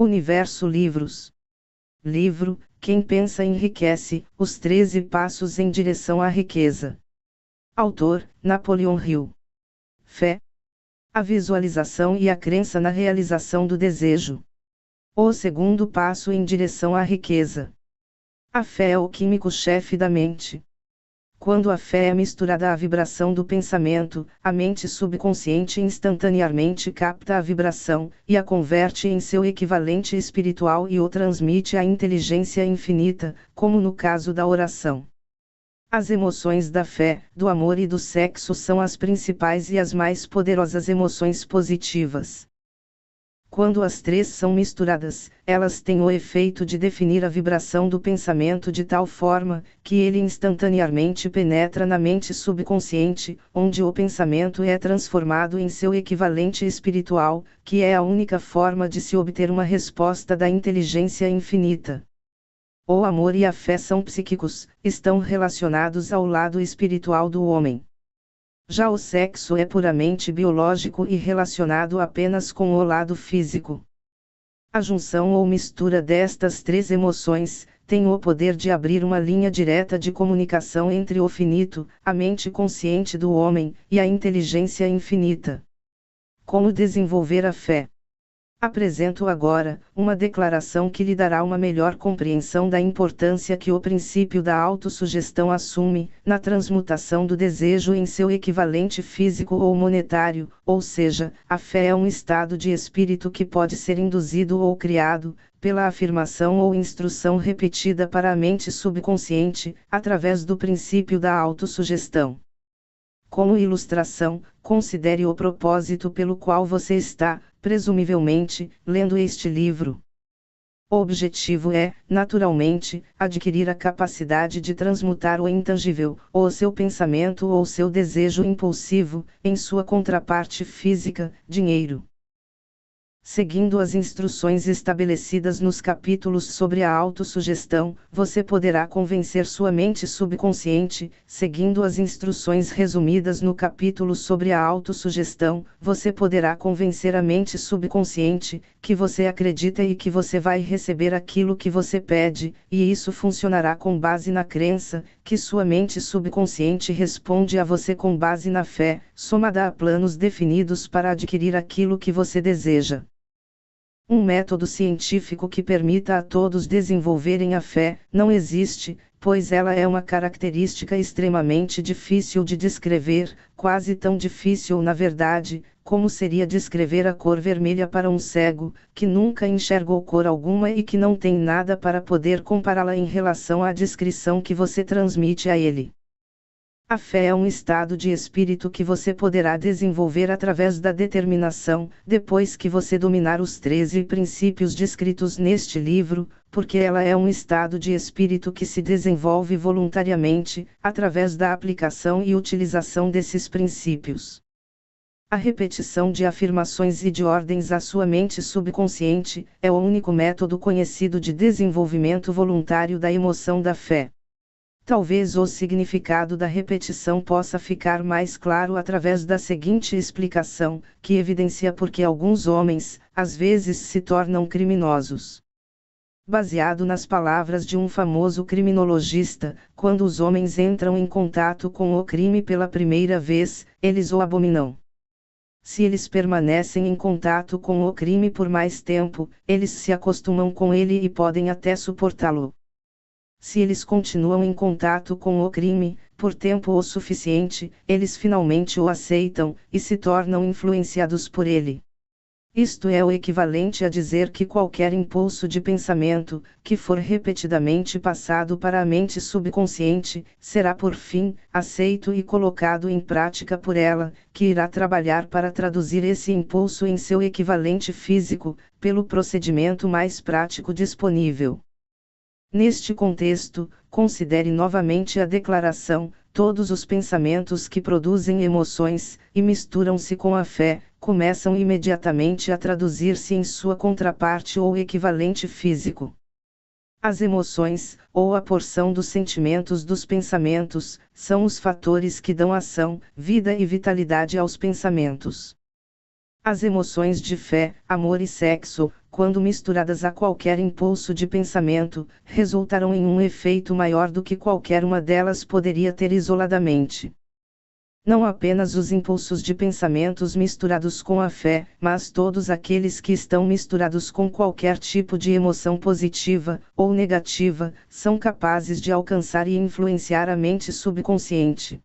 Universo Livros. Livro, Quem Pensa Enriquece, Os 13 Passos em Direção à Riqueza. Autor, Napoleon Hill. Fé. A visualização e a crença na realização do desejo. O segundo passo em direção à riqueza. A fé é o químico-chefe da mente. Quando a fé é misturada à vibração do pensamento, a mente subconsciente instantaneamente capta a vibração, e a converte em seu equivalente espiritual e o transmite à inteligência infinita, como no caso da oração. As emoções da fé, do amor e do sexo são as principais e as mais poderosas emoções positivas. Quando as três são misturadas, elas têm o efeito de definir a vibração do pensamento de tal forma, que ele instantaneamente penetra na mente subconsciente, onde o pensamento é transformado em seu equivalente espiritual, que é a única forma de se obter uma resposta da inteligência infinita. O amor e a fé são psíquicos, estão relacionados ao lado espiritual do homem. Já o sexo é puramente biológico e relacionado apenas com o lado físico. A junção ou mistura destas três emoções tem o poder de abrir uma linha direta de comunicação entre o finito, a mente consciente do homem, e a inteligência infinita. Como desenvolver a fé? Apresento agora uma declaração que lhe dará uma melhor compreensão da importância que o princípio da autossugestão assume na transmutação do desejo em seu equivalente físico ou monetário, ou seja, a fé é um estado de espírito que pode ser induzido ou criado, pela afirmação ou instrução repetida para a mente subconsciente, através do princípio da autossugestão. Como ilustração, considere o propósito pelo qual você está, presumivelmente, lendo este livro. O objetivo é, naturalmente, adquirir a capacidade de transmutar o intangível, ou seu pensamento ou seu desejo impulsivo, em sua contraparte física, dinheiro. Seguindo as instruções estabelecidas nos capítulos sobre a autossugestão, você poderá convencer sua mente subconsciente. Seguindo as instruções resumidas no capítulo sobre a autossugestão, você poderá convencer a mente subconsciente que você acredita e que você vai receber aquilo que você pede, e isso funcionará com base na crença, que sua mente subconsciente responde a você com base na fé, somada a planos definidos para adquirir aquilo que você deseja. Um método científico que permita a todos desenvolverem a fé não existe, pois ela é uma característica extremamente difícil de descrever, quase tão difícil na verdade, como seria descrever a cor vermelha para um cego, que nunca enxergou cor alguma e que não tem nada para poder compará-la em relação à descrição que você transmite a ele. A fé é um estado de espírito que você poderá desenvolver através da determinação, depois que você dominar os 13 princípios descritos neste livro, porque ela é um estado de espírito que se desenvolve voluntariamente, através da aplicação e utilização desses princípios. A repetição de afirmações e de ordens à sua mente subconsciente é o único método conhecido de desenvolvimento voluntário da emoção da fé. Talvez o significado da repetição possa ficar mais claro através da seguinte explicação, que evidencia por que alguns homens, às vezes, se tornam criminosos. Baseado nas palavras de um famoso criminologista, quando os homens entram em contato com o crime pela primeira vez, eles o abominam. Se eles permanecem em contato com o crime por mais tempo, eles se acostumam com ele e podem até suportá-lo. Se eles continuam em contato com o crime, por tempo o suficiente, eles finalmente o aceitam, e se tornam influenciados por ele. Isto é o equivalente a dizer que qualquer impulso de pensamento, que for repetidamente passado para a mente subconsciente, será por fim, aceito e colocado em prática por ela, que irá trabalhar para traduzir esse impulso em seu equivalente físico, pelo procedimento mais prático disponível. Neste contexto, considere novamente a declaração: todos os pensamentos que produzem emoções, e misturam-se com a fé, começam imediatamente a traduzir-se em sua contraparte ou equivalente físico. As emoções, ou a porção dos sentimentos dos pensamentos, são os fatores que dão ação, vida e vitalidade aos pensamentos. As emoções de fé, amor e sexo, quando misturadas a qualquer impulso de pensamento, resultarão em um efeito maior do que qualquer uma delas poderia ter isoladamente. Não apenas os impulsos de pensamentos misturados com a fé, mas todos aqueles que estão misturados com qualquer tipo de emoção positiva ou negativa, são capazes de alcançar e influenciar a mente subconsciente.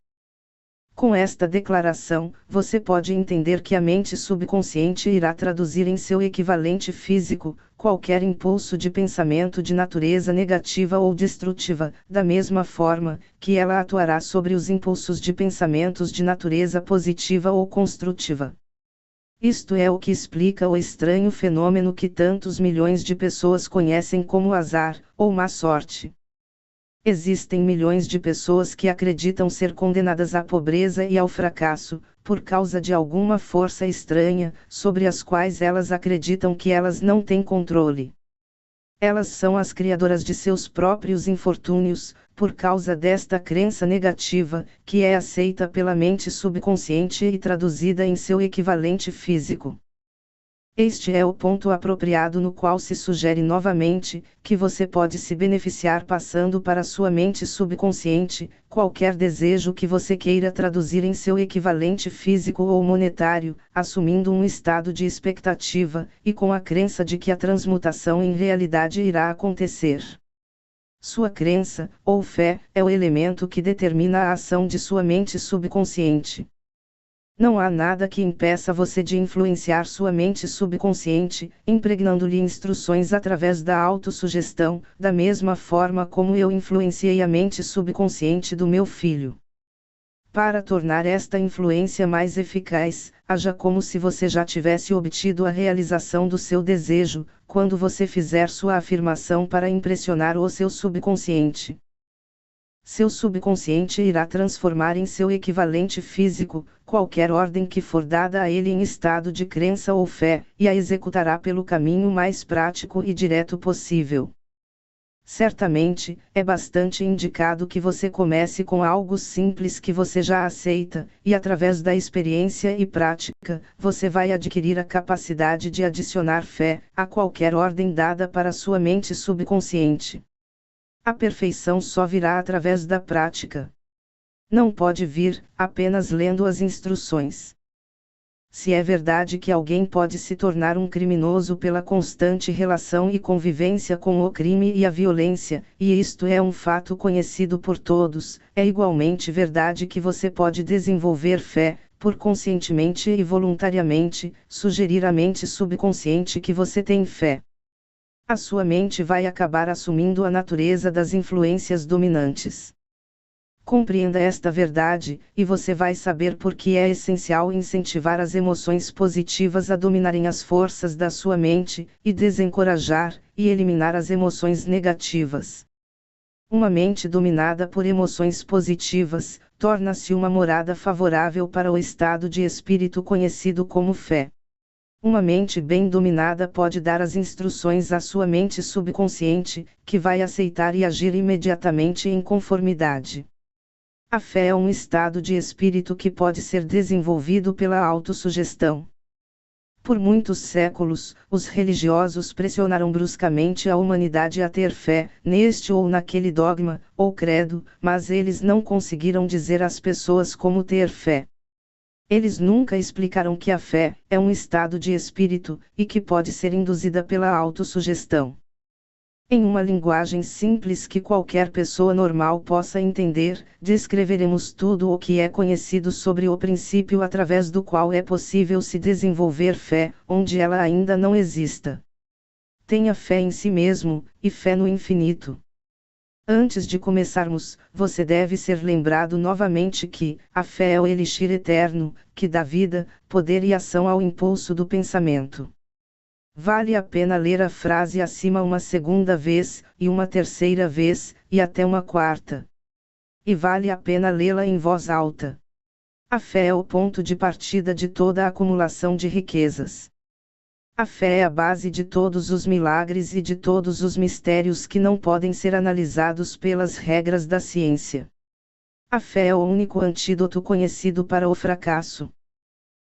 Com esta declaração, você pode entender que a mente subconsciente irá traduzir em seu equivalente físico qualquer impulso de pensamento de natureza negativa ou destrutiva, da mesma forma que ela atuará sobre os impulsos de pensamentos de natureza positiva ou construtiva. Isto é o que explica o estranho fenômeno que tantos milhões de pessoas conhecem como azar, ou má sorte. Existem milhões de pessoas que acreditam ser condenadas à pobreza e ao fracasso, por causa de alguma força estranha, sobre as quais elas acreditam que elas não têm controle. Elas são as criadoras de seus próprios infortúnios, por causa desta crença negativa, que é aceita pela mente subconsciente e traduzida em seu equivalente físico. Este é o ponto apropriado no qual se sugere novamente, que você pode se beneficiar passando para sua mente subconsciente, qualquer desejo que você queira traduzir em seu equivalente físico ou monetário, assumindo um estado de expectativa, e com a crença de que a transmutação em realidade irá acontecer. Sua crença, ou fé, é o elemento que determina a ação de sua mente subconsciente. Não há nada que impeça você de influenciar sua mente subconsciente, impregnando-lhe instruções através da autossugestão, da mesma forma como eu influenciei a mente subconsciente do meu filho. Para tornar esta influência mais eficaz, haja como se você já tivesse obtido a realização do seu desejo, quando você fizer sua afirmação para impressionar o seu subconsciente. Seu subconsciente irá transformar em seu equivalente físico, qualquer ordem que for dada a ele em estado de crença ou fé, e a executará pelo caminho mais prático e direto possível. Certamente, é bastante indicado que você comece com algo simples que você já aceita, e através da experiência e prática, você vai adquirir a capacidade de adicionar fé a qualquer ordem dada para sua mente subconsciente. A perfeição só virá através da prática. Não pode vir apenas lendo as instruções. Se é verdade que alguém pode se tornar um criminoso pela constante relação e convivência com o crime e a violência, e isto é um fato conhecido por todos, é igualmente verdade que você pode desenvolver fé, por conscientemente e voluntariamente, sugerir à mente subconsciente que você tem fé. A sua mente vai acabar assumindo a natureza das influências dominantes. Compreenda esta verdade, e você vai saber por que é essencial incentivar as emoções positivas a dominarem as forças da sua mente, e desencorajar e eliminar as emoções negativas. Uma mente dominada por emoções positivas, torna-se uma morada favorável para o estado de espírito conhecido como fé. Uma mente bem dominada pode dar as instruções à sua mente subconsciente, que vai aceitar e agir imediatamente em conformidade. A fé é um estado de espírito que pode ser desenvolvido pela autossugestão. Por muitos séculos, os religiosos pressionaram bruscamente a humanidade a ter fé, neste ou naquele dogma, ou credo, mas eles não conseguiram dizer às pessoas como ter fé. Eles nunca explicaram que a fé é um estado de espírito, e que pode ser induzida pela autossugestão. Em uma linguagem simples que qualquer pessoa normal possa entender, descreveremos tudo o que é conhecido sobre o princípio através do qual é possível se desenvolver fé, onde ela ainda não exista. Tenha fé em si mesmo, e fé no infinito. Antes de começarmos, você deve ser lembrado novamente que a fé é o elixir eterno, que dá vida, poder e ação ao impulso do pensamento. Vale a pena ler a frase acima uma segunda vez, e uma terceira vez, e até uma quarta. E vale a pena lê-la em voz alta. A fé é o ponto de partida de toda a acumulação de riquezas. A fé é a base de todos os milagres e de todos os mistérios que não podem ser analisados pelas regras da ciência. A fé é o único antídoto conhecido para o fracasso.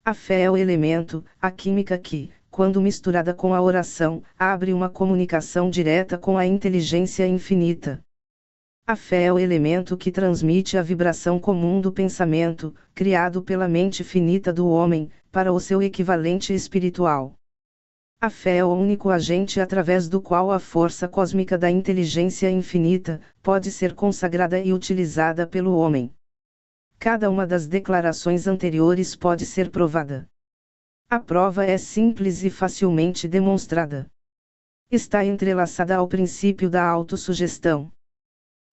A fé é o elemento, a química que, quando misturada com a oração, abre uma comunicação direta com a inteligência infinita. A fé é o elemento que transmite a vibração comum do pensamento, criado pela mente finita do homem, para o seu equivalente espiritual. A fé é o único agente através do qual a força cósmica da inteligência infinita pode ser consagrada e utilizada pelo homem. Cada uma das declarações anteriores pode ser provada. A prova é simples e facilmente demonstrada. Está entrelaçada ao princípio da autossugestão.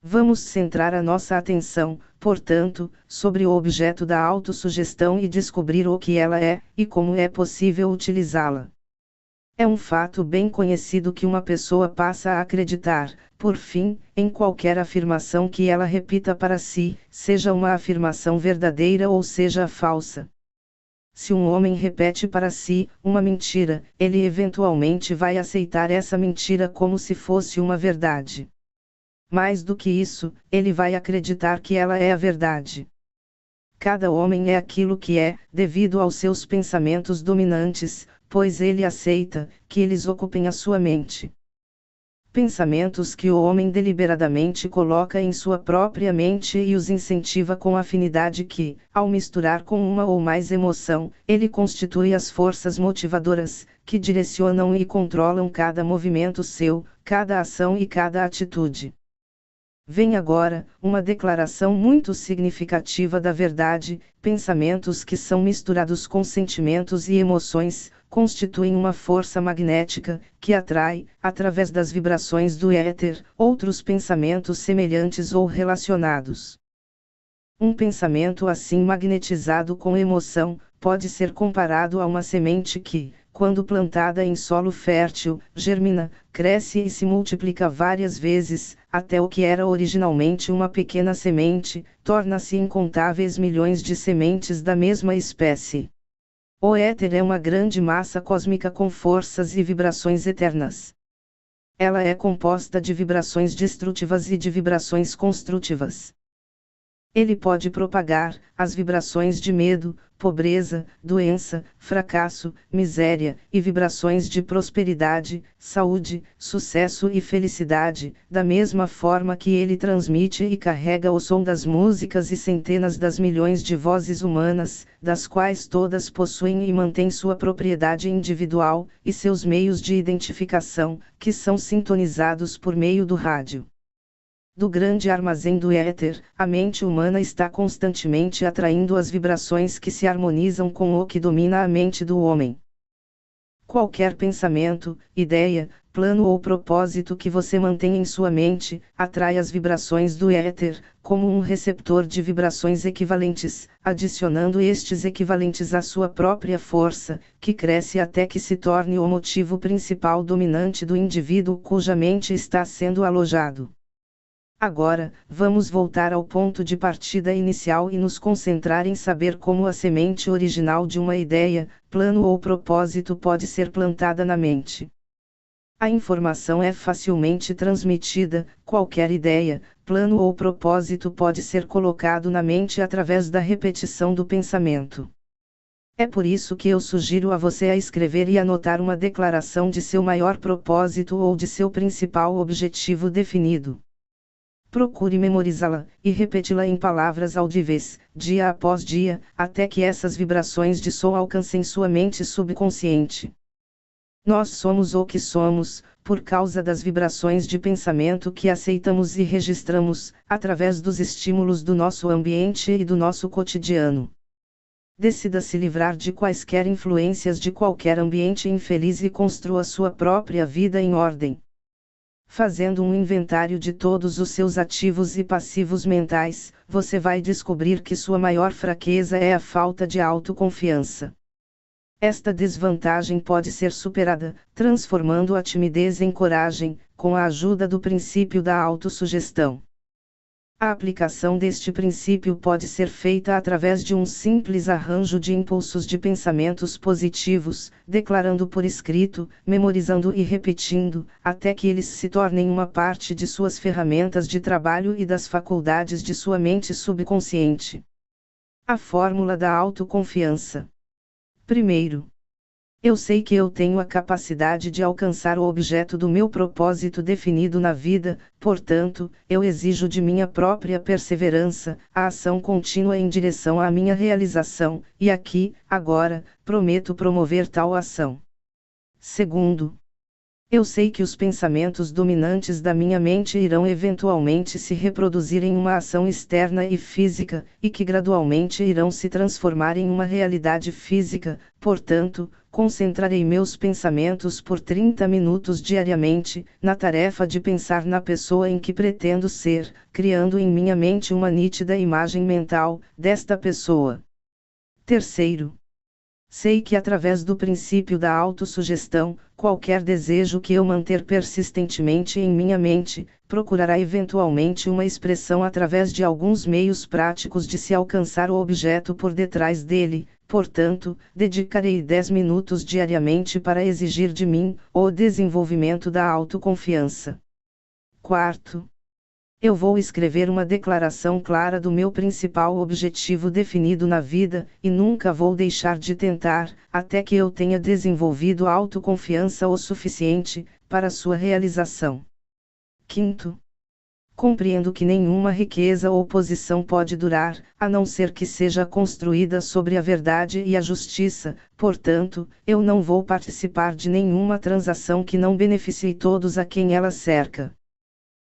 Vamos centrar a nossa atenção, portanto, sobre o objeto da autossugestão e descobrir o que ela é, e como é possível utilizá-la. É um fato bem conhecido que uma pessoa passa a acreditar, por fim, em qualquer afirmação que ela repita para si, seja uma afirmação verdadeira ou seja falsa. Se um homem repete para si uma mentira, ele eventualmente vai aceitar essa mentira como se fosse uma verdade. Mais do que isso, ele vai acreditar que ela é a verdade. Cada homem é aquilo que é, devido aos seus pensamentos dominantes, pois ele aceita que eles ocupem a sua mente. Pensamentos que o homem deliberadamente coloca em sua própria mente e os incentiva com afinidade que, ao misturar com uma ou mais emoção, ele constitui as forças motivadoras, que direcionam e controlam cada movimento seu, cada ação e cada atitude. Vem agora, uma declaração muito significativa da verdade: pensamentos que são misturados com sentimentos e emoções, constituem uma força magnética, que atrai, através das vibrações do éter, outros pensamentos semelhantes ou relacionados. Um pensamento assim magnetizado com emoção, pode ser comparado a uma semente que, quando plantada em solo fértil, germina, cresce e se multiplica várias vezes, até o que era originalmente uma pequena semente, torna-se incontáveis milhões de sementes da mesma espécie. O éter é uma grande massa cósmica com forças e vibrações eternas. Ela é composta de vibrações destrutivas e de vibrações construtivas. Ele pode propagar as vibrações de medo, pobreza, doença, fracasso, miséria, e vibrações de prosperidade, saúde, sucesso e felicidade, da mesma forma que ele transmite e carrega o som das músicas e centenas das milhões de vozes humanas, das quais todas possuem e mantêm sua propriedade individual, e seus meios de identificação, que são sintonizados por meio do rádio. Do grande armazém do éter, a mente humana está constantemente atraindo as vibrações que se harmonizam com o que domina a mente do homem. Qualquer pensamento, ideia, plano ou propósito que você mantém em sua mente, atrai as vibrações do éter, como um receptor de vibrações equivalentes, adicionando estes equivalentes à sua própria força, que cresce até que se torne o motivo principal dominante do indivíduo cuja mente está sendo alojado. Agora, vamos voltar ao ponto de partida inicial e nos concentrar em saber como a semente original de uma ideia, plano ou propósito pode ser plantada na mente. A informação é facilmente transmitida, qualquer ideia, plano ou propósito pode ser colocado na mente através da repetição do pensamento. É por isso que eu sugiro a você a escrever e anotar uma declaração de seu maior propósito ou de seu principal objetivo definido. Procure memorizá-la, e repeti-la em palavras audíveis, dia após dia, até que essas vibrações de som alcancem sua mente subconsciente. Nós somos o que somos, por causa das vibrações de pensamento que aceitamos e registramos, através dos estímulos do nosso ambiente e do nosso cotidiano. Decida se livrar de quaisquer influências de qualquer ambiente infeliz e construa sua própria vida em ordem. Fazendo um inventário de todos os seus ativos e passivos mentais, você vai descobrir que sua maior fraqueza é a falta de autoconfiança. Esta desvantagem pode ser superada, transformando a timidez em coragem, com a ajuda do princípio da autossugestão. A aplicação deste princípio pode ser feita através de um simples arranjo de impulsos de pensamentos positivos, declarando por escrito, memorizando e repetindo, até que eles se tornem uma parte de suas ferramentas de trabalho e das faculdades de sua mente subconsciente. A fórmula da autoconfiança. Primeiro, Eu sei que eu tenho a capacidade de alcançar o objeto do meu propósito definido na vida, portanto, eu exijo de minha própria perseverança, a ação contínua em direção à minha realização, e aqui, agora, prometo promover tal ação. Segundo, eu sei que os pensamentos dominantes da minha mente irão eventualmente se reproduzir em uma ação externa e física, e que gradualmente irão se transformar em uma realidade física, portanto, concentrarei meus pensamentos por 30 minutos diariamente, na tarefa de pensar na pessoa em que pretendo ser, criando em minha mente uma nítida imagem mental desta pessoa. Terceiro, sei que através do princípio da autossugestão, qualquer desejo que eu manter persistentemente em minha mente, procurará eventualmente uma expressão através de alguns meios práticos de se alcançar o objeto por detrás dele, portanto, dedicarei 10 minutos diariamente para exigir de mim o desenvolvimento da autoconfiança. Quarto, eu vou escrever uma declaração clara do meu principal objetivo definido na vida, e nunca vou deixar de tentar, até que eu tenha desenvolvido autoconfiança o suficiente para sua realização. Quinto, compreendo que nenhuma riqueza ou posição pode durar, a não ser que seja construída sobre a verdade e a justiça, portanto, eu não vou participar de nenhuma transação que não beneficie todos a quem ela cerca.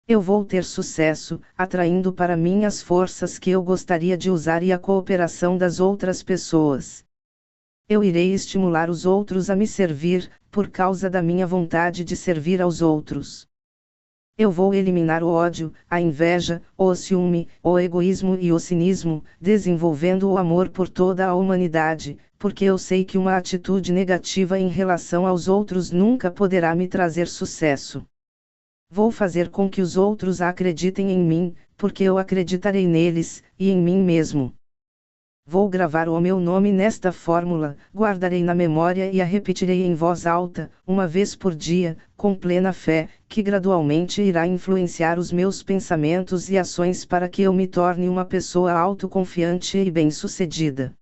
Eu vou ter sucesso, atraindo para mim as forças que eu gostaria de usar e a cooperação das outras pessoas. Eu irei estimular os outros a me servir, por causa da minha vontade de servir aos outros. Eu vou eliminar o ódio, a inveja, o ciúme, o egoísmo e o cinismo, desenvolvendo o amor por toda a humanidade, porque eu sei que uma atitude negativa em relação aos outros nunca poderá me trazer sucesso. Vou fazer com que os outros acreditem em mim, porque eu acreditarei neles, e em mim mesmo. Vou gravar o meu nome nesta fórmula, guardarei na memória e a repetirei em voz alta, uma vez por dia, com plena fé, que gradualmente irá influenciar os meus pensamentos e ações para que eu me torne uma pessoa autoconfiante e bem-sucedida.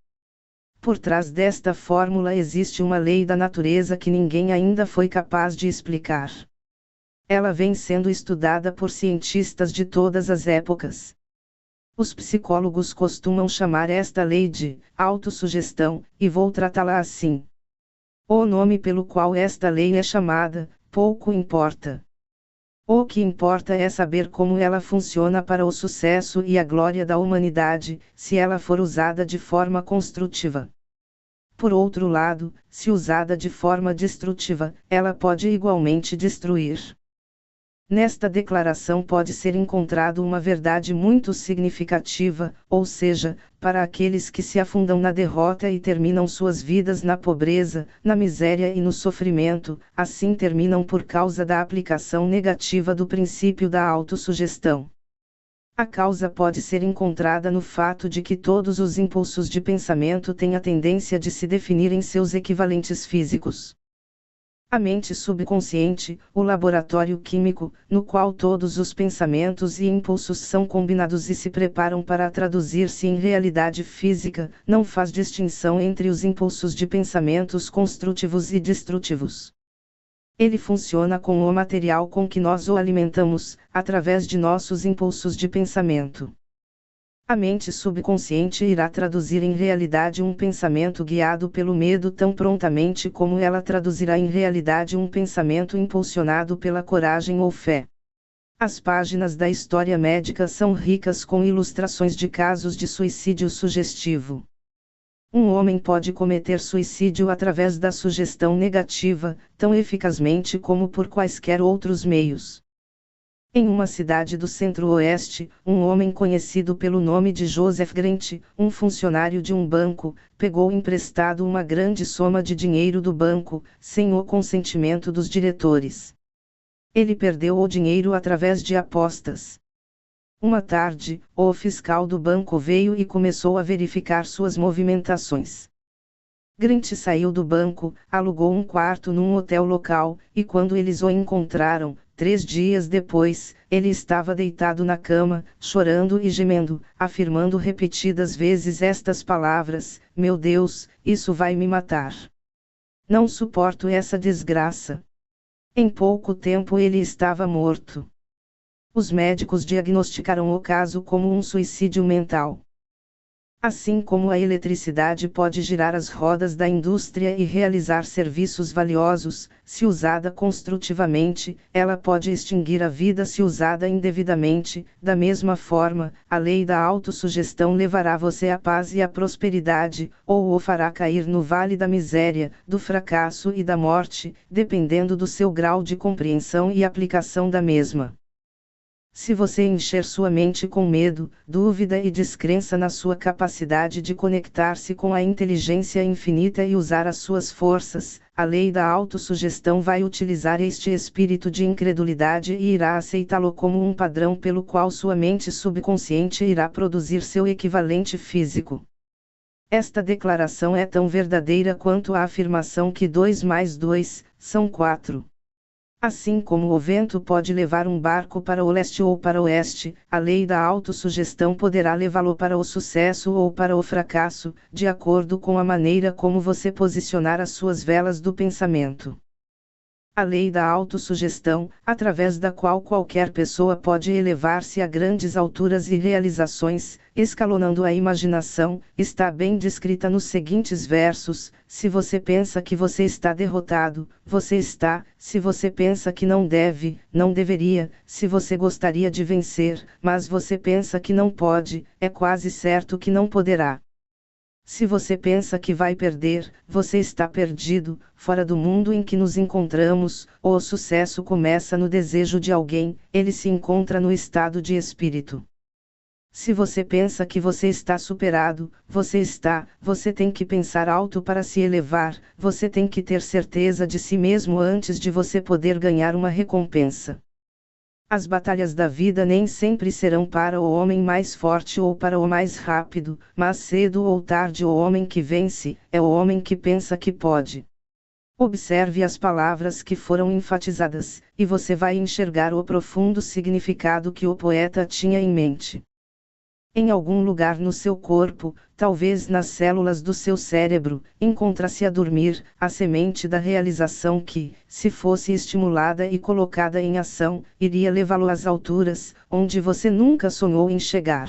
Por trás desta fórmula existe uma lei da natureza que ninguém ainda foi capaz de explicar. Ela vem sendo estudada por cientistas de todas as épocas. Os psicólogos costumam chamar esta lei de autossugestão, e vou tratá-la assim. O nome pelo qual esta lei é chamada, pouco importa. O que importa é saber como ela funciona para o sucesso e a glória da humanidade, se ela for usada de forma construtiva. Por outro lado, se usada de forma destrutiva, ela pode igualmente destruir. Nesta declaração pode ser encontrado uma verdade muito significativa, ou seja, para aqueles que se afundam na derrota e terminam suas vidas na pobreza, na miséria e no sofrimento, assim terminam por causa da aplicação negativa do princípio da autossugestão. A causa pode ser encontrada no fato de que todos os impulsos de pensamento têm a tendência de se definir em seus equivalentes físicos. A mente subconsciente, o laboratório químico, no qual todos os pensamentos e impulsos são combinados e se preparam para traduzir-se em realidade física, não faz distinção entre os impulsos de pensamentos construtivos e destrutivos. Ele funciona com o material com que nós o alimentamos, através de nossos impulsos de pensamento. A mente subconsciente irá traduzir em realidade um pensamento guiado pelo medo tão prontamente como ela traduzirá em realidade um pensamento impulsionado pela coragem ou fé. As páginas da história médica são ricas com ilustrações de casos de suicídio sugestivo. Um homem pode cometer suicídio através da sugestão negativa, tão eficazmente como por quaisquer outros meios. Em uma cidade do centro-oeste, um homem conhecido pelo nome de Joseph Grant, um funcionário de um banco, pegou emprestado uma grande soma de dinheiro do banco, sem o consentimento dos diretores. Ele perdeu o dinheiro através de apostas. Uma tarde, o fiscal do banco veio e começou a verificar suas movimentações. Grant saiu do banco, alugou um quarto num hotel local, e quando eles o encontraram, 3 dias depois, ele estava deitado na cama, chorando e gemendo, afirmando repetidas vezes estas palavras: "Meu Deus, isso vai me matar." Não suporto essa desgraça. Em pouco tempo ele estava morto. Os médicos diagnosticaram o caso como um suicídio mental. Assim como a eletricidade pode girar as rodas da indústria e realizar serviços valiosos, se usada construtivamente, ela pode extinguir a vida se usada indevidamente. Da mesma forma, a lei da autossugestão levará você à paz e à prosperidade, ou o fará cair no vale da miséria, do fracasso e da morte, dependendo do seu grau de compreensão e aplicação da mesma. Se você encher sua mente com medo, dúvida e descrença na sua capacidade de conectar-se com a inteligência infinita e usar as suas forças, a lei da autossugestão vai utilizar este espírito de incredulidade e irá aceitá-lo como um padrão pelo qual sua mente subconsciente irá produzir seu equivalente físico. Esta declaração é tão verdadeira quanto a afirmação que 2 mais 2 são 4. Assim como o vento pode levar um barco para o leste ou para o oeste, a lei da autossugestão poderá levá-lo para o sucesso ou para o fracasso, de acordo com a maneira como você posicionar as suas velas do pensamento. A lei da autossugestão, através da qual qualquer pessoa pode elevar-se a grandes alturas e realizações, escalonando a imaginação, está bem descrita nos seguintes versos: se você pensa que você está derrotado, você está; se você pensa que não deve, não deveria; se você gostaria de vencer, mas você pensa que não pode, é quase certo que não poderá. Se você pensa que vai perder, você está perdido. Fora do mundo em que nos encontramos, o sucesso começa no desejo de alguém, ele se encontra no estado de espírito. Se você pensa que você está superado, você tem que pensar alto para se elevar, você tem que ter certeza de si mesmo antes de você poder ganhar uma recompensa. As batalhas da vida nem sempre serão para o homem mais forte ou para o mais rápido, mas cedo ou tarde o homem que vence, é o homem que pensa que pode. Observe as palavras que foram enfatizadas, e você vai enxergar o profundo significado que o poeta tinha em mente. Em algum lugar no seu corpo, talvez nas células do seu cérebro, encontra-se a dormir, a semente da realização que, se fosse estimulada e colocada em ação, iria levá-lo às alturas, onde você nunca sonhou em chegar.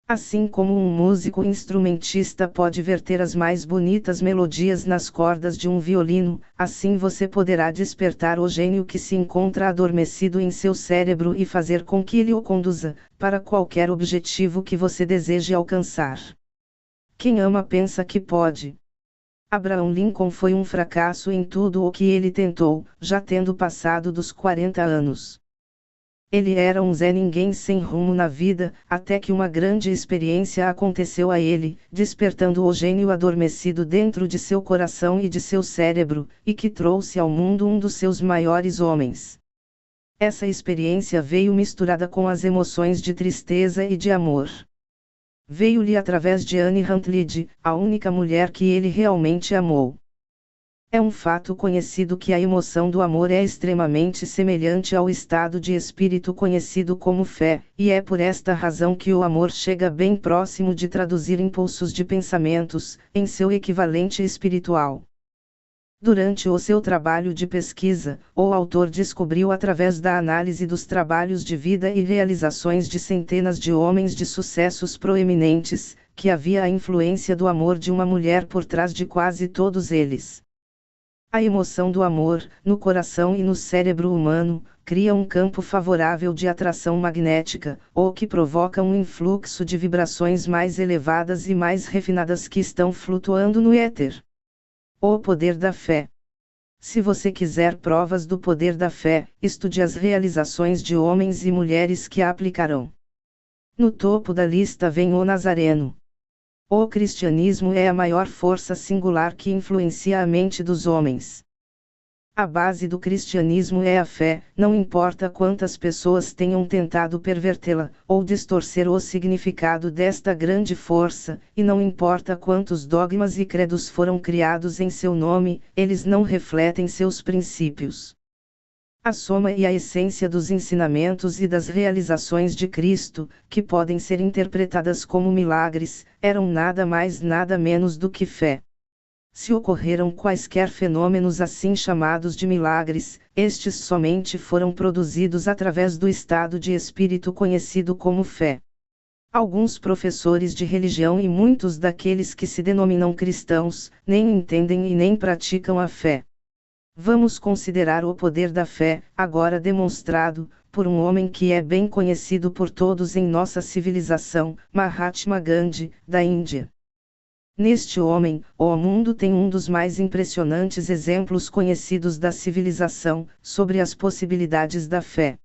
Assim como um músico instrumentista pode verter as mais bonitas melodias nas cordas de um violino, assim você poderá despertar o gênio que se encontra adormecido em seu cérebro e fazer com que ele o conduza para qualquer objetivo que você deseje alcançar. Quem ama pensa que pode. Abraham Lincoln foi um fracasso em tudo o que ele tentou, já tendo passado dos 40 anos. Ele era um Zé Ninguém sem rumo na vida, até que uma grande experiência aconteceu a ele, despertando o gênio adormecido dentro de seu coração e de seu cérebro, e que trouxe ao mundo um dos seus maiores homens. Essa experiência veio misturada com as emoções de tristeza e de amor. Veio-lhe através de Anne Rutledge, a única mulher que ele realmente amou. É um fato conhecido que a emoção do amor é extremamente semelhante ao estado de espírito conhecido como fé, e é por esta razão que o amor chega bem próximo de traduzir impulsos de pensamentos, em seu equivalente espiritual. Durante o seu trabalho de pesquisa, o autor descobriu através da análise dos trabalhos de vida e realizações de centenas de homens de sucessos proeminentes, que havia a influência do amor de uma mulher por trás de quase todos eles. A emoção do amor, no coração e no cérebro humano, cria um campo favorável de atração magnética, o que provoca um influxo de vibrações mais elevadas e mais refinadas que estão flutuando no éter. O poder da fé. Se você quiser provas do poder da fé, estude as realizações de homens e mulheres que a aplicarão. No topo da lista vem o Nazareno. O cristianismo é a maior força singular que influencia a mente dos homens. A base do cristianismo é a fé, não importa quantas pessoas tenham tentado pervertê-la, ou distorcer o significado desta grande força, e não importa quantos dogmas e credos foram criados em seu nome, eles não refletem seus princípios. A soma e a essência dos ensinamentos e das realizações de Cristo, que podem ser interpretadas como milagres, eram nada mais nada menos do que fé. Se ocorreram quaisquer fenômenos assim chamados de milagres, estes somente foram produzidos através do estado de espírito conhecido como fé. Alguns professores de religião e muitos daqueles que se denominam cristãos, nem entendem e nem praticam a fé. Vamos considerar o poder da fé, agora demonstrado, por um homem que é bem conhecido por todos em nossa civilização, Mahatma Gandhi, da Índia. Neste homem, o mundo tem um dos mais impressionantes exemplos conhecidos da civilização, sobre as possibilidades da fé.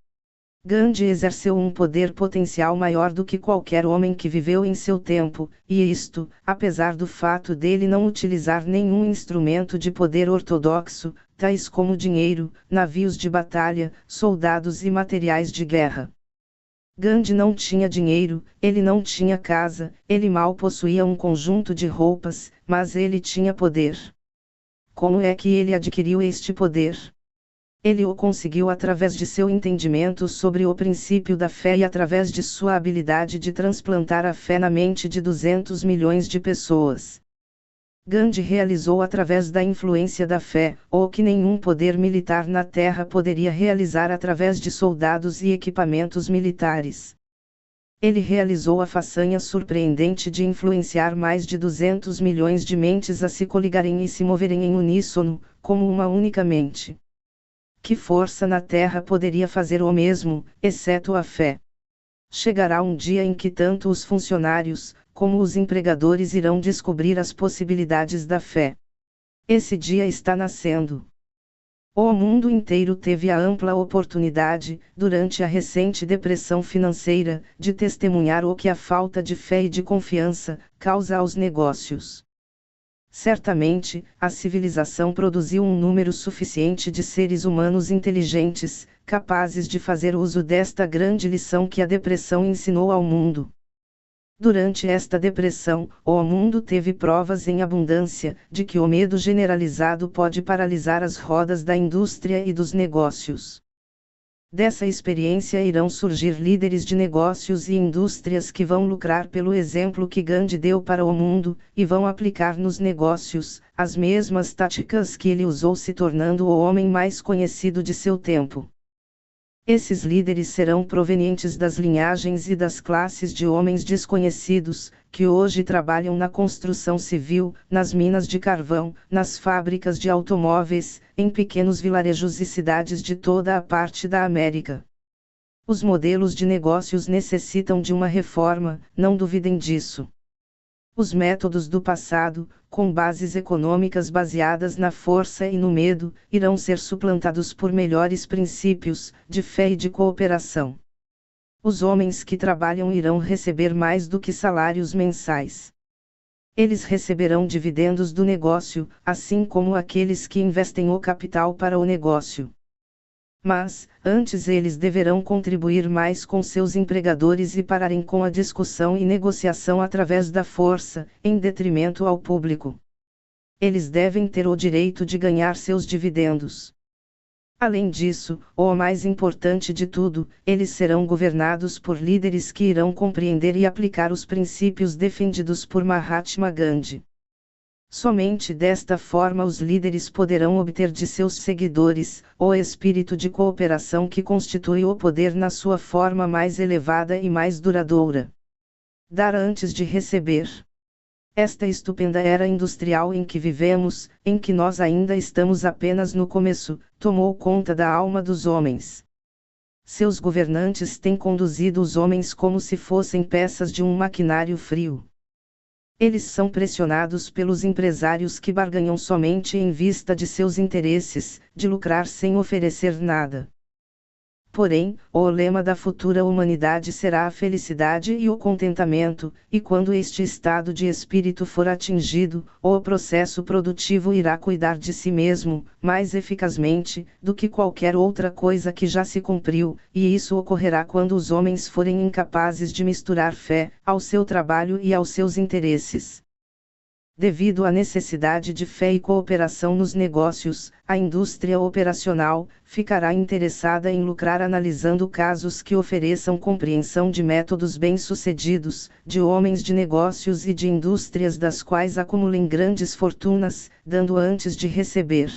Gandhi exerceu um poder potencial maior do que qualquer homem que viveu em seu tempo, e isto, apesar do fato dele não utilizar nenhum instrumento de poder ortodoxo, tais como dinheiro, navios de batalha, soldados e materiais de guerra. Gandhi não tinha dinheiro, ele não tinha casa, ele mal possuía um conjunto de roupas, mas ele tinha poder. Como é que ele adquiriu este poder? Ele o conseguiu através de seu entendimento sobre o princípio da fé e através de sua habilidade de transplantar a fé na mente de 200 milhões de pessoas. Gandhi realizou através da influência da fé, o que nenhum poder militar na Terra poderia realizar através de soldados e equipamentos militares. Ele realizou a façanha surpreendente de influenciar mais de 200 milhões de mentes a se coligarem e se moverem em uníssono, como uma única mente. Que força na Terra poderia fazer o mesmo, exceto a fé? Chegará um dia em que tanto os funcionários, como os empregadores irão descobrir as possibilidades da fé. Esse dia está nascendo. O mundo inteiro teve a ampla oportunidade, durante a recente depressão financeira, de testemunhar o que a falta de fé e de confiança causa aos negócios. Certamente, a civilização produziu um número suficiente de seres humanos inteligentes, capazes de fazer uso desta grande lição que a depressão ensinou ao mundo. Durante esta depressão, o mundo teve provas em abundância, de que o medo generalizado pode paralisar as rodas da indústria e dos negócios. Dessa experiência irão surgir líderes de negócios e indústrias que vão lucrar pelo exemplo que Gandhi deu para o mundo, e vão aplicar nos negócios as mesmas táticas que ele usou, se tornando o homem mais conhecido de seu tempo. Esses líderes serão provenientes das linhagens e das classes de homens desconhecidos, que hoje trabalham na construção civil, nas minas de carvão, nas fábricas de automóveis, em pequenos vilarejos e cidades de toda a parte da América. Os modelos de negócios necessitam de uma reforma, não duvidem disso. Os métodos do passado, com bases econômicas baseadas na força e no medo, irão ser suplantados por melhores princípios, de fé e de cooperação. Os homens que trabalham irão receber mais do que salários mensais. Eles receberão dividendos do negócio, assim como aqueles que investem o capital para o negócio. Mas, antes eles deverão contribuir mais com seus empregadores e pararem com a discussão e negociação através da força, em detrimento ao público. Eles devem ter o direito de ganhar seus dividendos. Além disso, o mais importante de tudo, eles serão governados por líderes que irão compreender e aplicar os princípios defendidos por Mahatma Gandhi. Somente desta forma os líderes poderão obter de seus seguidores o espírito de cooperação que constitui o poder na sua forma mais elevada e mais duradoura. Dar antes de receber. Esta estupenda era industrial em que vivemos, em que nós ainda estamos apenas no começo, tomou conta da alma dos homens. Seus governantes têm conduzido os homens como se fossem peças de um maquinário frio. Eles são pressionados pelos empresários que barganham somente em vista de seus interesses, de lucrar sem oferecer nada. Porém, o lema da futura humanidade será a felicidade e o contentamento, e quando este estado de espírito for atingido, o processo produtivo irá cuidar de si mesmo, mais eficazmente, do que qualquer outra coisa que já se cumpriu, e isso ocorrerá quando os homens forem incapazes de misturar fé, ao seu trabalho e aos seus interesses. Devido à necessidade de fé e cooperação nos negócios, a indústria operacional ficará interessada em lucrar analisando casos que ofereçam compreensão de métodos bem-sucedidos, de homens de negócios e de indústrias das quais acumulem grandes fortunas, dando antes de receber.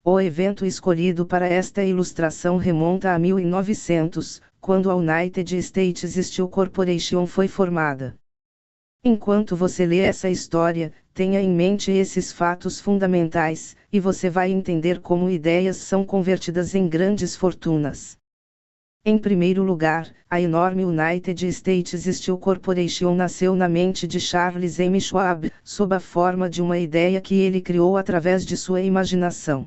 O evento escolhido para esta ilustração remonta a 1900, quando a United States Steel Corporation foi formada. Enquanto você lê essa história, tenha em mente esses fatos fundamentais, e você vai entender como ideias são convertidas em grandes fortunas. Em primeiro lugar, a enorme United States Steel Corporation nasceu na mente de Charles M. Schwab, sob a forma de uma ideia que ele criou através de sua imaginação.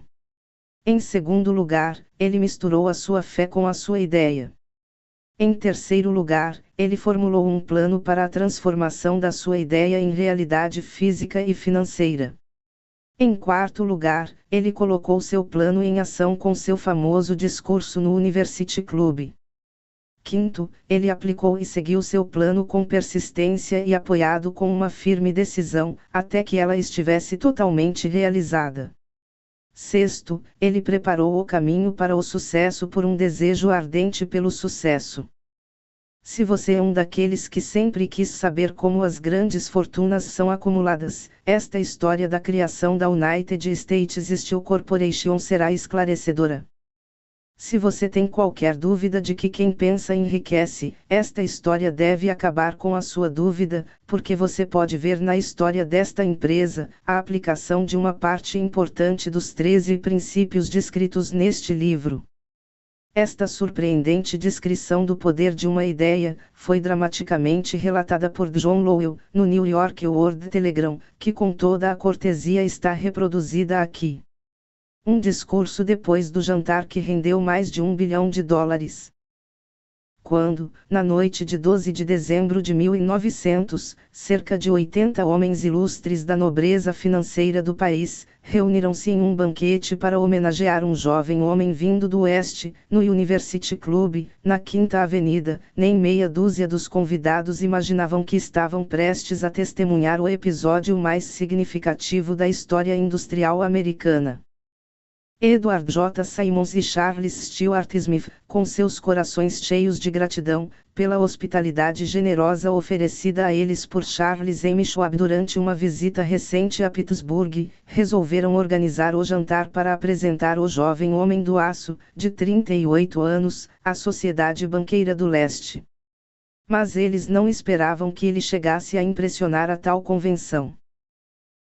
Em segundo lugar, ele misturou a sua fé com a sua ideia. Em terceiro lugar, ele formulou um plano para a transformação da sua ideia em realidade física e financeira. Em quarto lugar, ele colocou seu plano em ação com seu famoso discurso no University Club. Quinto, ele aplicou e seguiu seu plano com persistência e apoiado com uma firme decisão, até que ela estivesse totalmente realizada. Sexto, ele preparou o caminho para o sucesso por um desejo ardente pelo sucesso. Se você é um daqueles que sempre quis saber como as grandes fortunas são acumuladas, esta história da criação da United States Steel Corporation será esclarecedora. Se você tem qualquer dúvida de que quem pensa enriquece, esta história deve acabar com a sua dúvida, porque você pode ver na história desta empresa a aplicação de uma parte importante dos 13 princípios descritos neste livro. Esta surpreendente descrição do poder de uma ideia foi dramaticamente relatada por John Lowell, no New York World Telegram, que com toda a cortesia está reproduzida aqui. Um discurso depois do jantar que rendeu mais de $1 bilhão. Quando, na noite de 12 de dezembro de 1900, cerca de 80 homens ilustres da nobreza financeira do país, reuniram-se em um banquete para homenagear um jovem homem vindo do Oeste, no University Club, na Quinta Avenida, nem meia dúzia dos convidados imaginavam que estavam prestes a testemunhar o episódio mais significativo da história industrial americana. Edward J. Simons e Charles Stuart Smith, com seus corações cheios de gratidão, pela hospitalidade generosa oferecida a eles por Charles M. Schwab durante uma visita recente a Pittsburgh, resolveram organizar o jantar para apresentar o jovem homem do aço, de 38 anos, à Sociedade Banqueira do Leste. Mas eles não esperavam que ele chegasse a impressionar a tal convenção.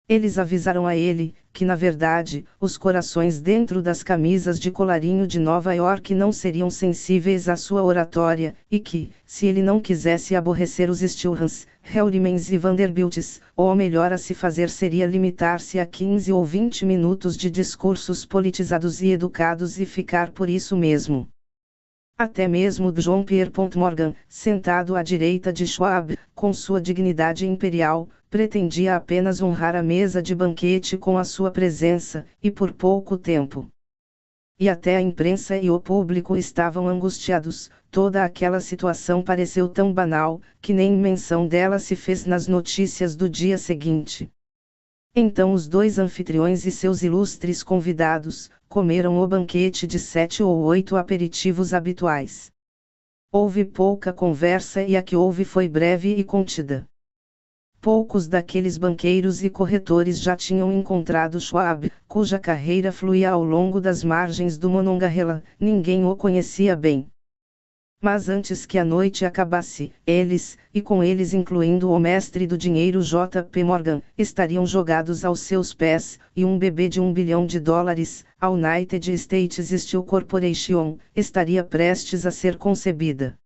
Eles avisaram a ele, que na verdade, os corações dentro das camisas de colarinho de Nova York não seriam sensíveis à sua oratória, e que, se ele não quisesse aborrecer os Stilhans, Hellmans e Vanderbilts, o melhor a se fazer seria limitar-se a 15 ou 20 minutos de discursos politizados e educados e ficar por isso mesmo. Até mesmo John Pierpont Morgan, sentado à direita de Schwab, com sua dignidade imperial, pretendia apenas honrar a mesa de banquete com a sua presença, e por pouco tempo. E até a imprensa e o público estavam angustiados, toda aquela situação pareceu tão banal, que nem menção dela se fez nas notícias do dia seguinte. Então os dois anfitriões e seus ilustres convidados, comeram o banquete de 7 ou 8 aperitivos habituais. Houve pouca conversa e a que houve foi breve e contida. Poucos daqueles banqueiros e corretores já tinham encontrado Schwab, cuja carreira fluía ao longo das margens do Monongahela, ninguém o conhecia bem. Mas antes que a noite acabasse, eles, e com eles incluindo o mestre do dinheiro J. P. Morgan, estariam jogados aos seus pés, e um bebê de $1 bilhão, a United States Steel Corporation, estaria prestes a ser concebida.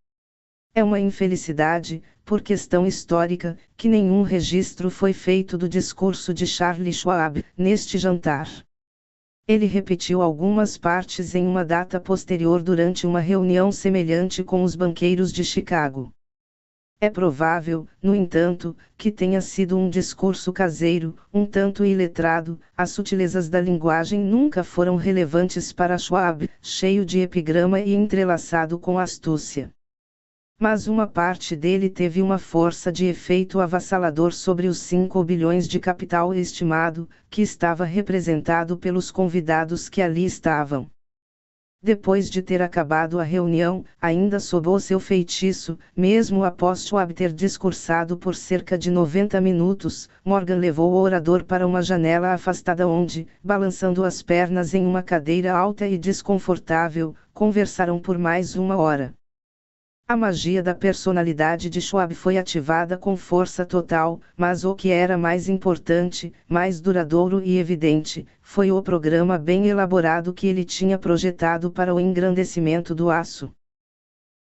É uma infelicidade, por questão histórica, que nenhum registro foi feito do discurso de Charles Schwab, neste jantar. Ele repetiu algumas partes em uma data posterior durante uma reunião semelhante com os banqueiros de Chicago. É provável, no entanto, que tenha sido um discurso caseiro, um tanto iletrado, as sutilezas da linguagem nunca foram relevantes para Schwab, cheio de epigrama e entrelaçado com astúcia. Mas uma parte dele teve uma força de efeito avassalador sobre os 5 bilhões de capital estimado, que estava representado pelos convidados que ali estavam. Depois de ter acabado a reunião, ainda sob o seu feitiço, mesmo após Schwab ter discursado por cerca de 90 minutos, Morgan levou o orador para uma janela afastada onde, balançando as pernas em uma cadeira alta e desconfortável, conversaram por mais 1 hora. A magia da personalidade de Schwab foi ativada com força total, mas o que era mais importante, mais duradouro e evidente, foi o programa bem elaborado que ele tinha projetado para o engrandecimento do aço.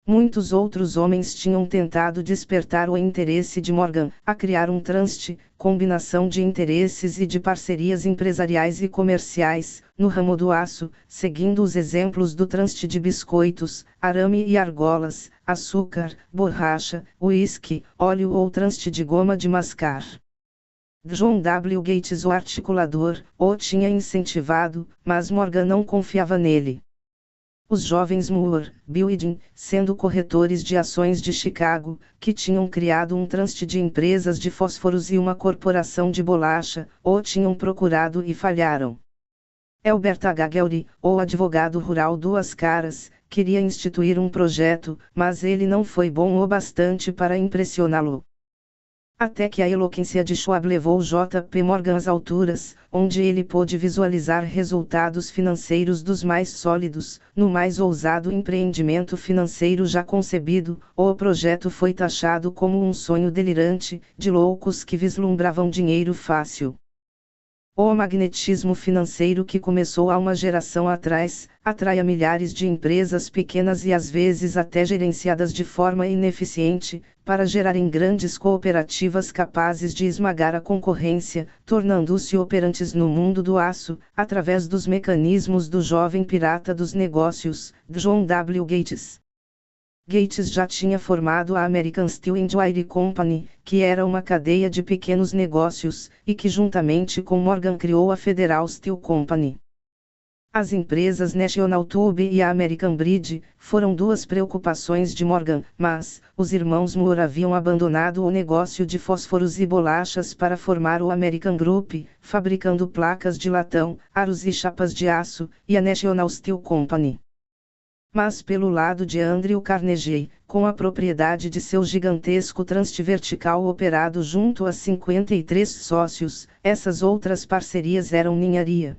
Muitos outros homens tinham tentado despertar o interesse de Morgan a criar um trust, combinação de interesses e de parcerias empresariais e comerciais, no ramo do aço, seguindo os exemplos do trust de biscoitos, arame e argolas, açúcar, borracha, uísque, óleo ou trust de goma de mascar. John W. Gates, o articulador, o tinha incentivado, mas Morgan não confiava nele. Os jovens Moore, Bill e Jim, sendo corretores de ações de Chicago, que tinham criado um trust de empresas de fósforos e uma corporação de bolacha, o tinham procurado e falharam. Albert H. Gowdy, o advogado rural Duas Caras, queria instituir um projeto, mas ele não foi bom o bastante para impressioná-lo. Até que a eloquência de Schwab levou J. P. Morgan às alturas, onde ele pôde visualizar resultados financeiros dos mais sólidos, no mais ousado empreendimento financeiro já concebido. O projeto foi taxado como um sonho delirante, de loucos que vislumbravam dinheiro fácil. O magnetismo financeiro que começou há uma geração atrás, atrai a milhares de empresas pequenas e às vezes até gerenciadas de forma ineficiente, para gerarem grandes cooperativas capazes de esmagar a concorrência, tornando-se operantes no mundo do aço, através dos mecanismos do jovem pirata dos negócios, John W. Gates. Gates já tinha formado a American Steel and Wire Company, que era uma cadeia de pequenos negócios, e que juntamente com Morgan criou a Federal Steel Company. As empresas National Tube e a American Bridge foram duas preocupações de Morgan, mas os irmãos Moore haviam abandonado o negócio de fósforos e bolachas para formar o American Group, fabricando placas de latão, aros e chapas de aço, e a National Steel Company. Mas pelo lado de Andrew Carnegie, com a propriedade de seu gigantesco trust vertical operado junto a 53 sócios, essas outras parcerias eram ninharia.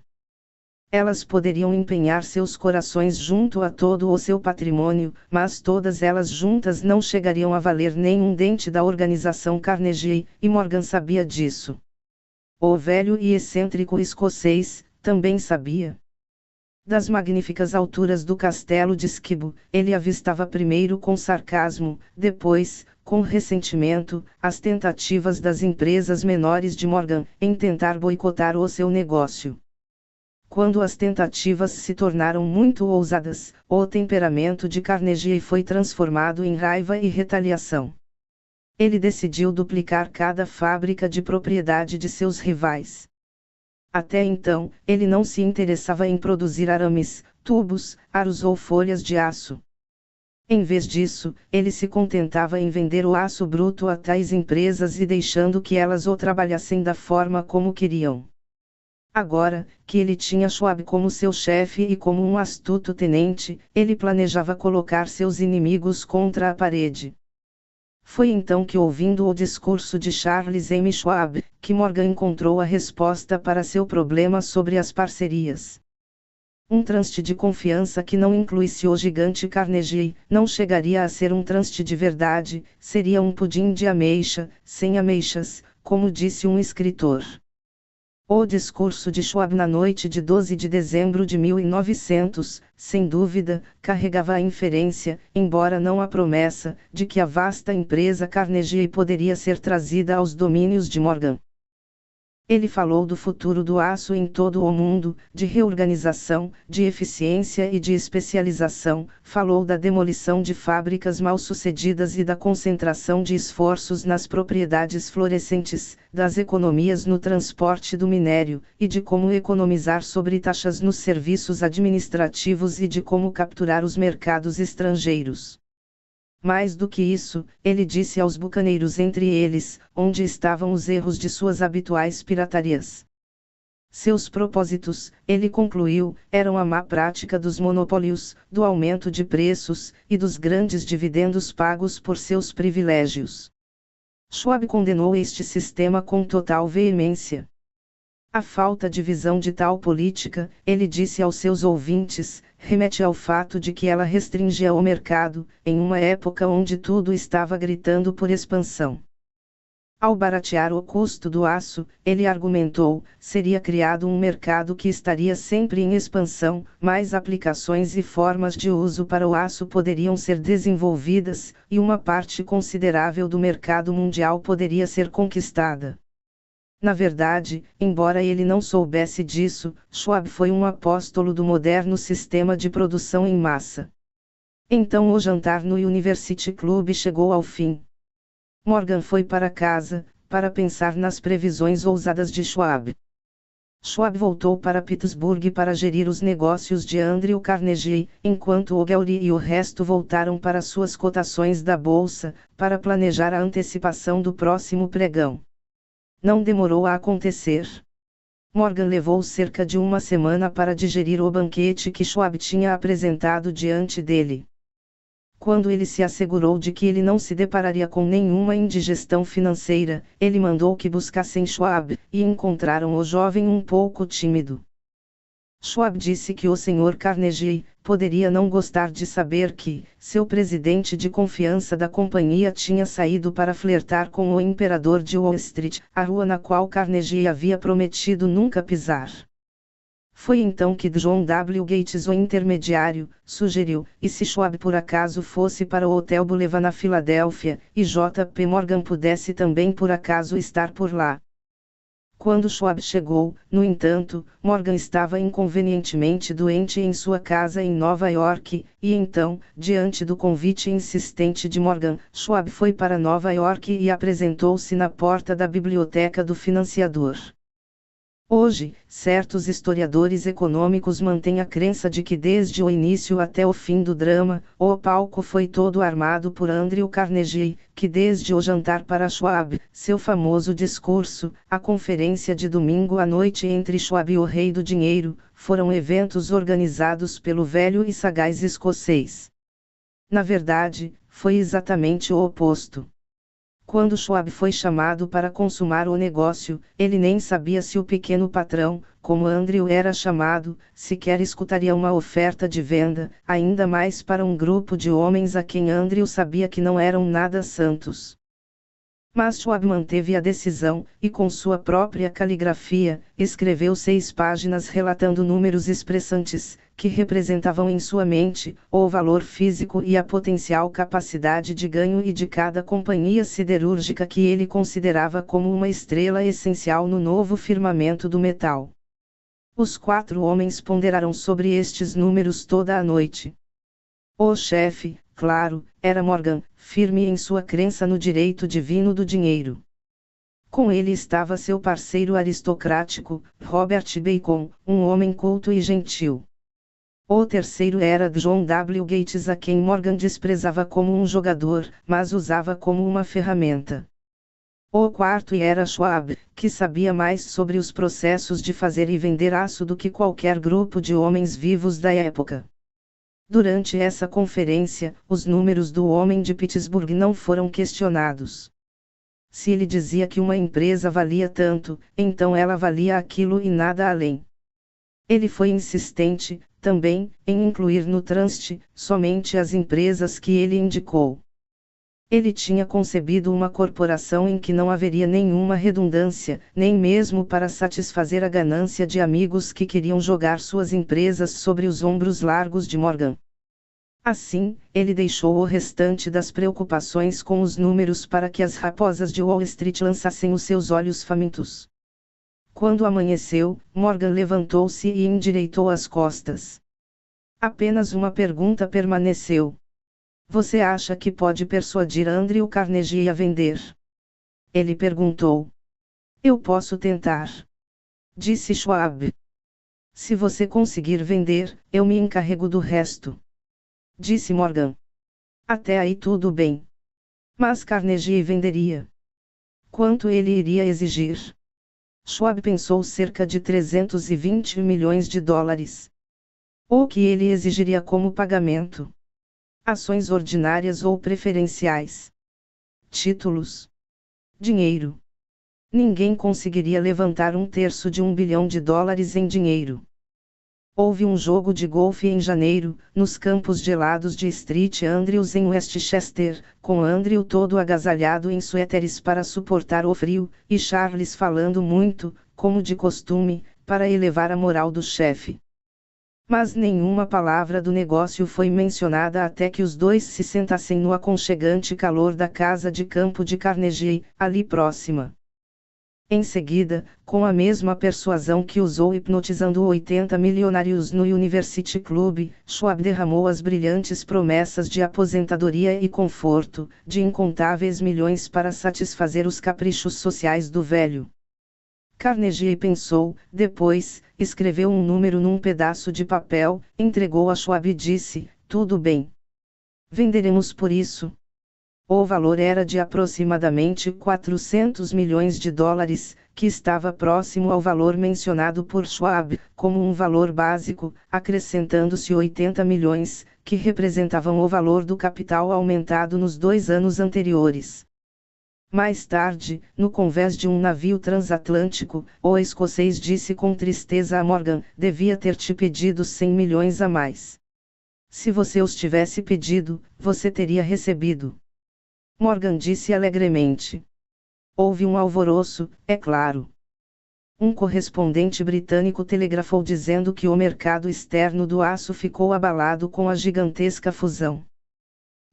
Elas poderiam empenhar seus corações junto a todo o seu patrimônio, mas todas elas juntas não chegariam a valer nem um dente da organização Carnegie, e Morgan sabia disso. O velho e excêntrico escocês também sabia. Das magníficas alturas do castelo de Skibo, ele avistava primeiro com sarcasmo, depois, com ressentimento, as tentativas das empresas menores de Morgan em tentar boicotar o seu negócio. Quando as tentativas se tornaram muito ousadas, o temperamento de Carnegie foi transformado em raiva e retaliação. Ele decidiu duplicar cada fábrica de propriedade de seus rivais. Até então, ele não se interessava em produzir arames, tubos, aros ou folhas de aço. Em vez disso, ele se contentava em vender o aço bruto a tais empresas e deixando que elas o trabalhassem da forma como queriam. Agora, que ele tinha Schwab como seu chefe e como um astuto tenente, ele planejava colocar seus inimigos contra a parede. Foi então que, ouvindo o discurso de Charles M. Schwab, que Morgan encontrou a resposta para seu problema sobre as parcerias. Um trust de confiança que não incluísse o gigante Carnegie, não chegaria a ser um trust de verdade, seria um pudim de ameixa, sem ameixas, como disse um escritor. O discurso de Schwab na noite de 12 de dezembro de 1900, sem dúvida, carregava a inferência, embora não a promessa, de que a vasta empresa Carnegie poderia ser trazida aos domínios de Morgan. Ele falou do futuro do aço em todo o mundo, de reorganização, de eficiência e de especialização, falou da demolição de fábricas mal-sucedidas e da concentração de esforços nas propriedades florescentes, das economias no transporte do minério, e de como economizar sobre taxas nos serviços administrativos e de como capturar os mercados estrangeiros. Mais do que isso, ele disse aos bucaneiros entre eles, onde estavam os erros de suas habituais piratarias. Seus propósitos, ele concluiu, eram a má prática dos monopólios, do aumento de preços, e dos grandes dividendos pagos por seus privilégios. Schwab condenou este sistema com total veemência. A falta de visão de tal política, ele disse aos seus ouvintes, remete ao fato de que ela restringia o mercado, em uma época onde tudo estava gritando por expansão. Ao baratear o custo do aço, ele argumentou, seria criado um mercado que estaria sempre em expansão, mais aplicações e formas de uso para o aço poderiam ser desenvolvidas, e uma parte considerável do mercado mundial poderia ser conquistada. Na verdade, embora ele não soubesse disso, Schwab foi um apóstolo do moderno sistema de produção em massa. Então o jantar no University Club chegou ao fim. Morgan foi para casa, para pensar nas previsões ousadas de Schwab. Schwab voltou para Pittsburgh para gerir os negócios de Andrew Carnegie, enquanto Ogilvy e o resto voltaram para suas cotações da bolsa, para planejar a antecipação do próximo pregão. Não demorou a acontecer. Morgan levou cerca de uma semana para digerir o banquete que Schwab tinha apresentado diante dele. Quando ele se assegurou de que ele não se depararia com nenhuma indigestão financeira, ele mandou que buscassem Schwab, e encontraram o jovem um pouco tímido. Schwab disse que o Sr. Carnegie poderia não gostar de saber que seu presidente de confiança da companhia tinha saído para flertar com o imperador de Wall Street, a rua na qual Carnegie havia prometido nunca pisar. Foi então que John W. Gates, o intermediário, sugeriu, e se Schwab por acaso fosse para o Hotel Boulevard na Filadélfia, e J. P. Morgan pudesse também por acaso estar por lá. Quando Schwab chegou, no entanto, Morgan estava inconvenientemente doente em sua casa em Nova York, e então, diante do convite insistente de Morgan, Schwab foi para Nova York e apresentou-se na porta da biblioteca do financiador. Hoje, certos historiadores econômicos mantêm a crença de que desde o início até o fim do drama, o palco foi todo armado por Andrew Carnegie, que desde o jantar para Schwab, seu famoso discurso, a conferência de domingo à noite entre Schwab e o Rei do Dinheiro, foram eventos organizados pelo velho e sagaz escocês. Na verdade, foi exatamente o oposto. Quando Schwab foi chamado para consumar o negócio, ele nem sabia se o pequeno patrão, como Andrew era chamado, sequer escutaria uma oferta de venda, ainda mais para um grupo de homens a quem Andrew sabia que não eram nada santos. Mas Schwab manteve a decisão, e com sua própria caligrafia, escreveu 6 páginas relatando números expressantes, que representavam em sua mente, o valor físico e a potencial capacidade de ganho e de cada companhia siderúrgica que ele considerava como uma estrela essencial no novo firmamento do metal. Os 4 homens ponderaram sobre estes números toda a noite. O chefe, claro, era Morgan, firme em sua crença no direito divino do dinheiro. Com ele estava seu parceiro aristocrático, Robert Bacon, um homem culto e gentil. O terceiro era John W. Gates, a quem Morgan desprezava como um jogador, mas usava como uma ferramenta. O quarto era Schwab, que sabia mais sobre os processos de fazer e vender aço do que qualquer grupo de homens vivos da época. Durante essa conferência, os números do homem de Pittsburgh não foram questionados. Se ele dizia que uma empresa valia tanto, então ela valia aquilo e nada além. Ele foi insistente, também, em incluir no trust, somente as empresas que ele indicou. Ele tinha concebido uma corporação em que não haveria nenhuma redundância, nem mesmo para satisfazer a ganância de amigos que queriam jogar suas empresas sobre os ombros largos de Morgan. Assim, ele deixou o restante das preocupações com os números para que as raposas de Wall Street lançassem os seus olhos famintos. Quando amanheceu, Morgan levantou-se e endireitou as costas. Apenas uma pergunta permaneceu. Você acha que pode persuadir Andrew Carnegie a vender? Ele perguntou. Eu posso tentar. Disse Schwab. Se você conseguir vender, eu me encarrego do resto. Disse Morgan. Até aí tudo bem. Mas Carnegie venderia. Quanto ele iria exigir? Schwab pensou cerca de 320 milhões de dólares. O que ele exigiria como pagamento? Ações ordinárias ou preferenciais? Títulos? Dinheiro. Ninguém conseguiria levantar um terço de $1 bilhão em dinheiro. Houve um jogo de golfe em janeiro, nos campos gelados de Street Andrews em Westchester, com Andrew todo agasalhado em suéteres para suportar o frio, e Charles falando muito, como de costume, para elevar a moral do chefe. Mas nenhuma palavra do negócio foi mencionada até que os dois se sentassem no aconchegante calor da casa de campo de Carnegie, ali próxima. Em seguida, com a mesma persuasão que usou hipnotizando 80 milionários no University Club, Schwab derramou as brilhantes promessas de aposentadoria e conforto, de incontáveis milhões para satisfazer os caprichos sociais do velho. Carnegie pensou, depois, escreveu um número num pedaço de papel, entregou a Schwab e disse: tudo bem. Venderemos por isso. O valor era de aproximadamente 400 milhões de dólares, que estava próximo ao valor mencionado por Schwab, como um valor básico, acrescentando-se 80 milhões, que representavam o valor do capital aumentado nos 2 anos anteriores. Mais tarde, no convés de um navio transatlântico, o escocês disse com tristeza a Morgan: devia ter te pedido 100 milhões a mais. Se você os tivesse pedido, você teria recebido. Morgan disse alegremente. Houve um alvoroço, é claro. Um correspondente britânico telegrafou dizendo que o mercado externo do aço ficou abalado com a gigantesca fusão.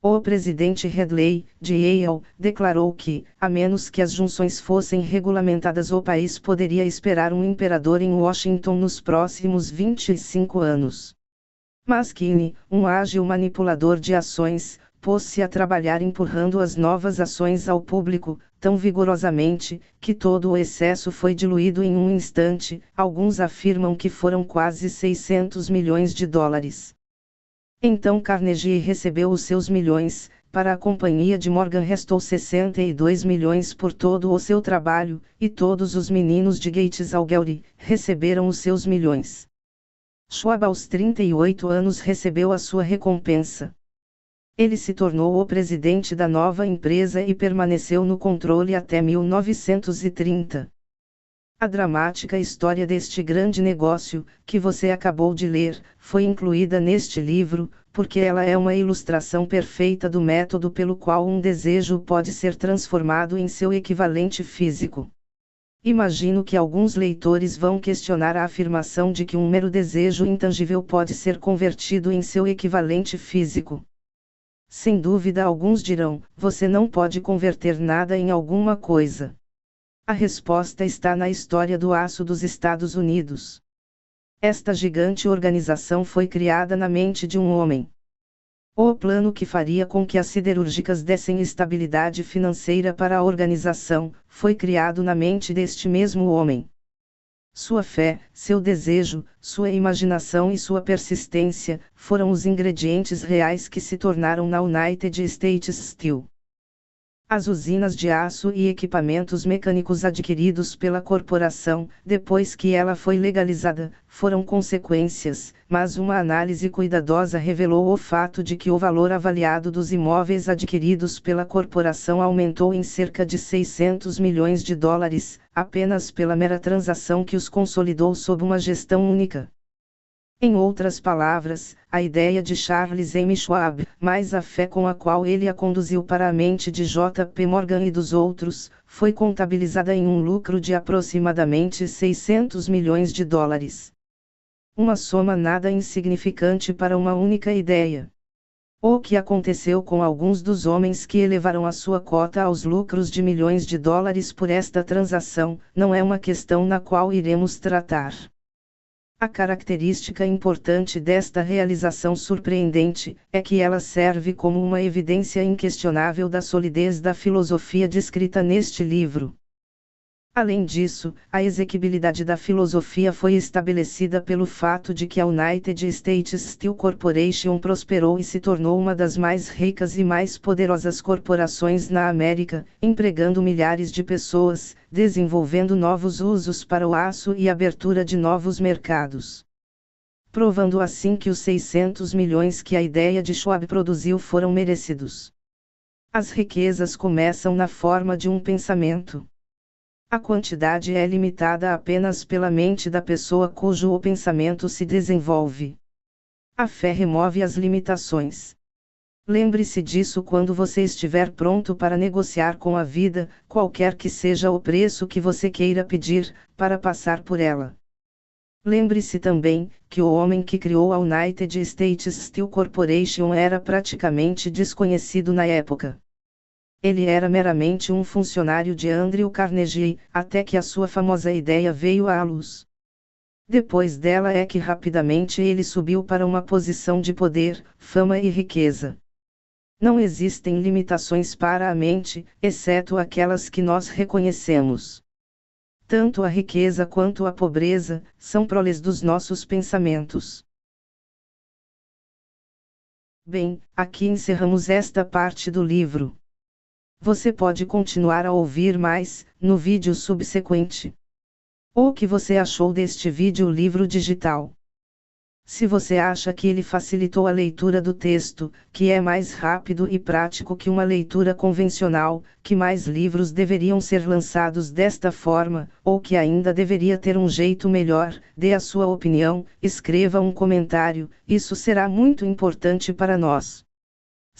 O presidente Headley, de Yale, declarou que, a menos que as junções fossem regulamentadas, o país poderia esperar um imperador em Washington nos próximos 25 anos. Mas Kinney, um ágil manipulador de ações, pôs-se a trabalhar empurrando as novas ações ao público, tão vigorosamente, que todo o excesso foi diluído em um instante. Alguns afirmam que foram quase 600 milhões de dólares. Então Carnegie recebeu os seus milhões, para a companhia de Morgan restou 62 milhões por todo o seu trabalho, e todos os meninos de Gates Algery receberam os seus milhões. Schwab aos 38 anos recebeu a sua recompensa. Ele se tornou o presidente da nova empresa e permaneceu no controle até 1930. A dramática história deste grande negócio, que você acabou de ler, foi incluída neste livro, porque ela é uma ilustração perfeita do método pelo qual um desejo pode ser transformado em seu equivalente físico. Imagino que alguns leitores vão questionar a afirmação de que um mero desejo intangível pode ser convertido em seu equivalente físico. Sem dúvida alguns dirão: você não pode converter nada em alguma coisa. A resposta está na história do aço dos Estados Unidos. Esta gigante organização foi criada na mente de um homem. O plano que faria com que as siderúrgicas dessem estabilidade financeira para a organização, foi criado na mente deste mesmo homem. Sua fé, seu desejo, sua imaginação e sua persistência, foram os ingredientes reais que se tornaram na United States Steel. As usinas de aço e equipamentos mecânicos adquiridos pela corporação, depois que ela foi legalizada, foram consequências, mas uma análise cuidadosa revelou o fato de que o valor avaliado dos imóveis adquiridos pela corporação aumentou em cerca de 600 milhões de dólares, apenas pela mera transação que os consolidou sob uma gestão única. Em outras palavras, a ideia de Charles M. Schwab, mais a fé com a qual ele a conduziu para a mente de J. P. Morgan e dos outros, foi contabilizada em um lucro de aproximadamente 600 milhões de dólares. Uma soma nada insignificante para uma única ideia. O que aconteceu com alguns dos homens que elevaram a sua cota aos lucros de milhões de dólares por esta transação, não é uma questão na qual iremos tratar. A característica importante desta realização surpreendente, é que ela serve como uma evidência inquestionável da solidez da filosofia descrita neste livro. Além disso, a exequibilidade da filosofia foi estabelecida pelo fato de que a United States Steel Corporation prosperou e se tornou uma das mais ricas e mais poderosas corporações na América, empregando milhares de pessoas, desenvolvendo novos usos para o aço e abertura de novos mercados. Provando assim que os 600 milhões que a ideia de Schwab produziu foram merecidos. As riquezas começam na forma de um pensamento. A quantidade é limitada apenas pela mente da pessoa cujo o pensamento se desenvolve. A fé remove as limitações. Lembre-se disso quando você estiver pronto para negociar com a vida, qualquer que seja o preço que você queira pedir, para passar por ela. Lembre-se também, que o homem que criou a United States Steel Corporation era praticamente desconhecido na época. Ele era meramente um funcionário de Andrew Carnegie, até que a sua famosa ideia veio à luz. Depois dela é que rapidamente ele subiu para uma posição de poder, fama e riqueza. Não existem limitações para a mente, exceto aquelas que nós reconhecemos. Tanto a riqueza quanto a pobreza são proles dos nossos pensamentos. Bem, aqui encerramos esta parte do livro. Você pode continuar a ouvir mais, no vídeo subsequente. O que você achou deste vídeo livro digital? Se você acha que ele facilitou a leitura do texto, que é mais rápido e prático que uma leitura convencional, que mais livros deveriam ser lançados desta forma, ou que ainda deveria ter um jeito melhor, dê a sua opinião, escreva um comentário, isso será muito importante para nós.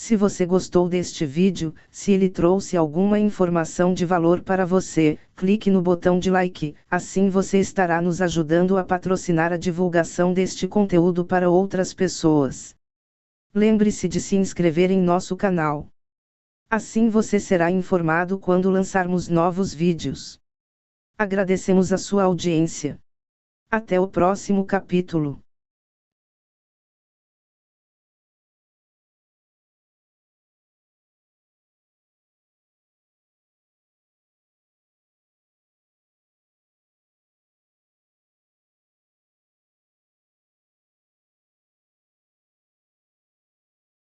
Se você gostou deste vídeo, se ele trouxe alguma informação de valor para você, clique no botão de like, assim você estará nos ajudando a patrocinar a divulgação deste conteúdo para outras pessoas. Lembre-se de se inscrever em nosso canal. Assim você será informado quando lançarmos novos vídeos. Agradecemos a sua audiência. Até o próximo capítulo.